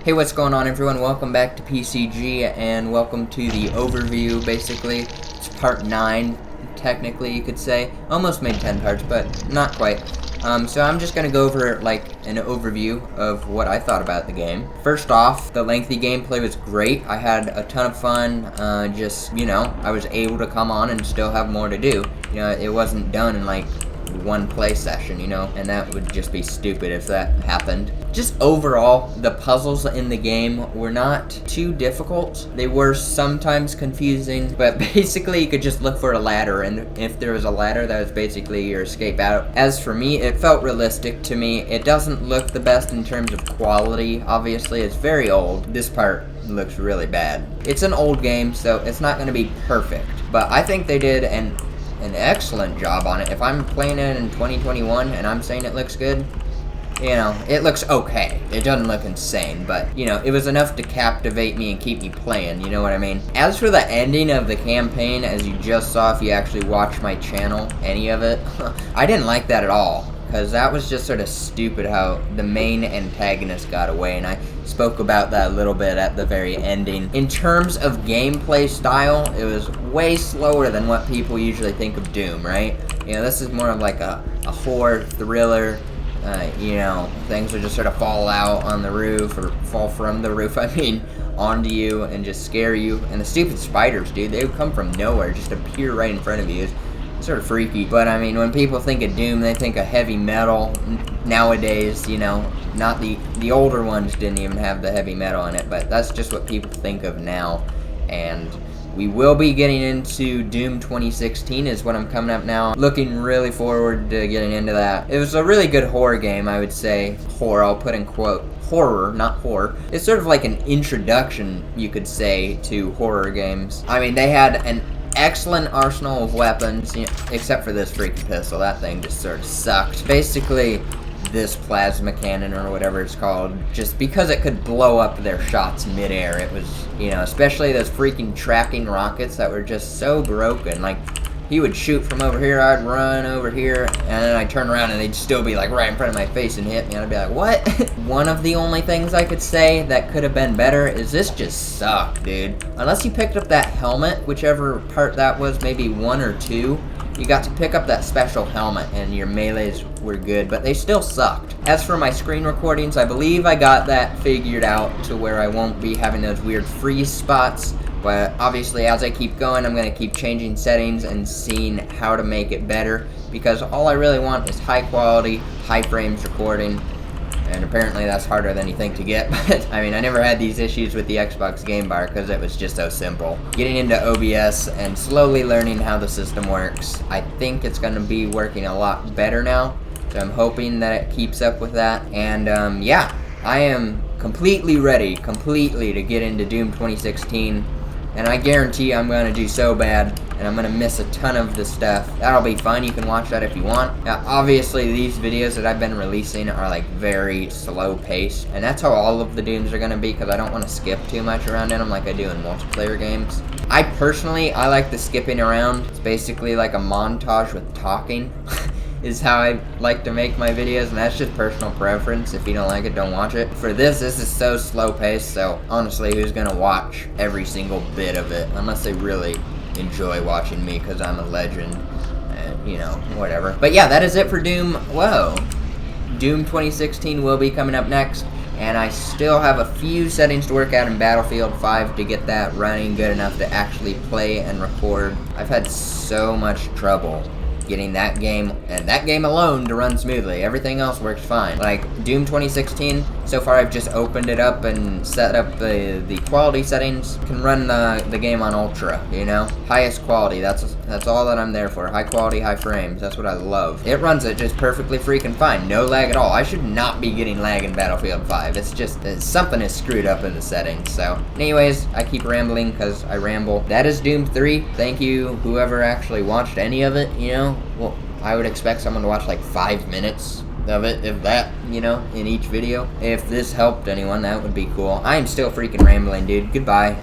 Hey, what's going on, everyone? Welcome back to PCG, and welcome to the overview, basically. It's part 9, technically, you could say. Almost made 10 parts, but not quite. So I'm just gonna go over, an overview of what I thought about the game. First off, the lengthy gameplay was great. I had a ton of fun, I was able to come on and still have more to do. It wasn't done in, one play session, and that would just be stupid if that happened. Just overall, the puzzles in the game were not too difficult. They were sometimes confusing, but basically you could just look for a ladder, and if there was a ladder, that was basically your escape out. As for me, it felt realistic to me. It doesn't look the best in terms of quality. Obviously, it's very old. This part looks really bad. It's an old game, so it's not going to be perfect, but I think they did an excellent job on it. If I'm playing it in 2021 and I'm saying it looks good, it looks okay. It doesn't look insane, but, it was enough to captivate me and keep me playing, you know what I mean? As for the ending of the campaign, as you just saw if you actually watched my channel, any of it, I didn't like that at all, because that was just sort of stupid how the main antagonist got away, and I spoke about that a little bit at the very ending. In terms of gameplay style, it was way slower than what people usually think of Doom, right? This is more of like a horror thriller. Things would just sort of fall out on the roof, or fall from the roof, onto you and just scare you. And the stupid spiders, dude, they would come from nowhere, just appear right in front of you. It's sort of freaky. But, when people think of Doom, they think of heavy metal. Nowadays, not the older ones didn't even have the heavy metal in it, but that's just what people think of now. And we will be getting into Doom 2016 is what I'm coming up now. Looking really forward to getting into that. It was a really good horror game, I would say. Horror, I'll put in quote. Horror, not horror. It's sort of like an introduction, you could say, to horror games. They had an excellent arsenal of weapons, except for this freaking pistol. That thing just sort of sucked. Basically, this plasma cannon or whatever it's called, just because it could blow up their shots midair. It was, especially those freaking tracking rockets that were just so broken. He would shoot from over here, I'd run over here, and then I'd turn around and they'd still be right in front of my face and hit me, and I'd be like, what? One of the only things I could say that could have been better is this just sucked, dude. Unless you picked up that helmet, whichever part that was, maybe 1 or 2, you got to pick up that special helmet and your melees were good, but they still sucked. As for my screen recordings, I believe I got that figured out to where I won't be having those weird freeze spots. But obviously, as I keep going, I'm going to keep changing settings and seeing how to make it better, because all I really want is high quality, high frames recording, and apparently that's harder than you think to get. But I never had these issues with the Xbox Game Bar because it was just so simple. Getting into OBS and slowly learning how the system works, I think it's going to be working a lot better now, so I'm hoping that it keeps up with that. And I am completely ready to get into Doom 2016. And I guarantee I'm going to do so bad, and I'm going to miss a ton of the stuff. That'll be fun. You can watch that if you want. Now, obviously, these videos that I've been releasing are, very slow paced. And that's how all of the Dooms are going to be, because I don't want to skip too much around in them like I do in multiplayer games. I like the skipping around. It's basically like a montage with talking. Is how I like to make my videos, and that's just personal preference. If you don't like it, don't watch it. For this is so slow paced, so honestly, who's gonna watch every single bit of it? Unless they really enjoy watching me, because I'm a legend, and, whatever. But yeah, that is it for Doom. Whoa. Doom 2016 will be coming up next, and I still have a few settings to work out in Battlefield 5 to get that running good enough to actually play and record. I've had so much trouble getting that game, and that game alone, to run smoothly. Everything else works fine. Doom 2016, so far I've just opened it up and set up the quality settings. Can run the game on ultra, highest quality. That's all that I'm there for. High quality, high frames. That's what I love. It runs it just perfectly freaking fine. No lag at all. I should not be getting lag in Battlefield 5. It's just something is screwed up in the settings. So anyways, I keep rambling because I ramble. That is Doom 3. Thank you whoever actually watched any of it. Well, I would expect someone to watch 5 minutes of it, if that, in each video. If this helped anyone, that would be cool. I am still freaking rambling, dude. Goodbye.